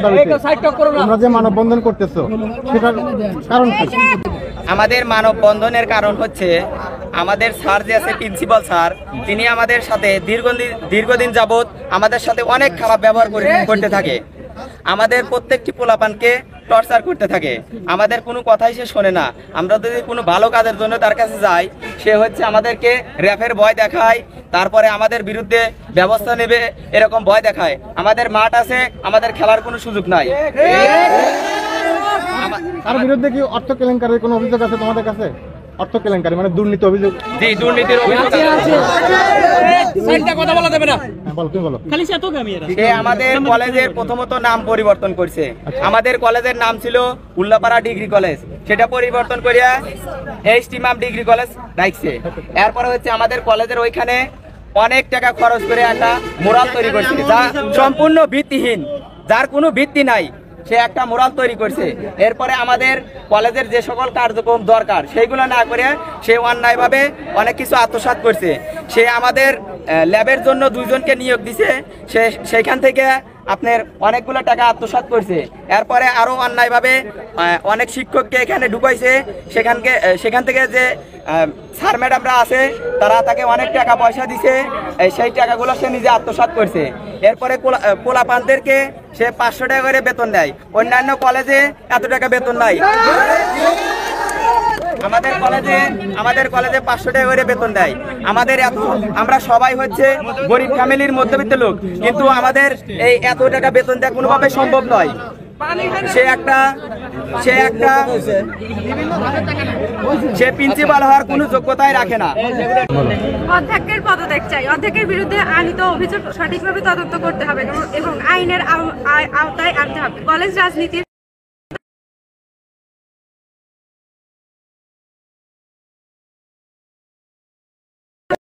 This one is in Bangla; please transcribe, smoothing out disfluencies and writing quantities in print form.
মানববন্ধনের দাবিতে তোমরা যে মানববন্ধন করতেছো সেটার কারণ কি? আমাদের মানববন্ধনের কারণ হচ্ছে আমাদের স্যার যে আছে প্রিন্সিপাল স্যার, তিনি আমাদের সাথে দীর্ঘদিন যাবৎ আমাদের সাথে অনেক খারাপ ব্যবহার করতে থাকে। আমাদের প্রত্যেকটি পোলাপানকে টর্চার করতে থাকে। আমাদের কোনো কথাই সে শোনে না। আমরা যদি কোনো ভালো কাজের জন্য তার কাছে যাই, সে হচ্ছে আমাদেরকে র্যাফের ভয় দেখায়, তারপরে আমাদের বিরুদ্ধে ব্যবস্থা নেবে এরকম ভয় দেখায়। আমাদের মাঠ আছে, আমাদের খেলার কোনো সুযোগ নাই। তার বিরুদ্ধে কি অর্থ কেলেঙ্কারির কোনো অভিযোগ আছে তোমাদের কাছে? অর্থ কেলেঙ্কারি মানে দুর্নীতি অভিযোগ? জি, দুর্নীতির অভিযোগ আছে। কথা বলা যাবে না। বলো, তুমি বলো। সে আমাদের কলেজের প্রথমত নাম পরিবর্তন করছে। আমাদের কলেজের নাম ছিল উল্লাপাড়া ডিগ্রি কলেজ, সেটা পরিবর্তন করিয়া এইচটিমাম ডিগ্রি কলেজ রাখছে। এরপরে হচ্ছে আমাদের কলেজের ওইখানে অনেক টাকা খরচ করে একটা মোরাল তৈরি করছে, যা সম্পূর্ণ ভিত্তিহীন, যার কোনো ভিত্তি নাই। সে একটা মোরাল তৈরি করছে। এরপরে আমাদের কলেজের যে সকল কার্যক্রম দরকার সেইগুলো না করে সে অন্যায়ভাবে অনেক কিছু আত্মসাৎ করছে। সে আমাদের ল্যাবের জন্য 2 জনকে নিয়োগ দিছে, সে সেইখান থেকে আপনার অনেকগুলো টাকা আত্মসাৎ করছে। এরপরে আরও অন্যায়ভাবে অনেক শিক্ষককে এখানে ঢুকাইছে। সেখান থেকে যে স্যার ম্যাডামরা আছে তারা তাকে অনেক টাকা পয়সা দিছে, সেই টাকাগুলো সে নিজে আত্মসাৎ করছে। এরপরে পোলাপানদেরকে সে 500 টাকা করে বেতন দেয়, অন্যান্য কলেজে এত টাকা বেতন নাই। আমাদের কলেজে 500 টাকা করে বেতন দেয়। আমরা সবাই হচ্ছে গরিব ফ্যামিলির মধ্যবিত্ত লোক, কিন্তু আমাদের এই এত টাকা বেতন দেওয়া কোনোভাবে সম্ভব নয়। সে প্রিন্সিপাল হওয়ার কোনো যোগ্যতাই রাখে না। অধ্যক্ষের পদত্যাগ চাই। অধ্যক্ষের বিরুদ্ধে আনিত অভিযোগ সঠিকভাবে তদন্ত করতে হবে এবং আইনের আওতায় আনতে হবে। কলেজ রাজনীতির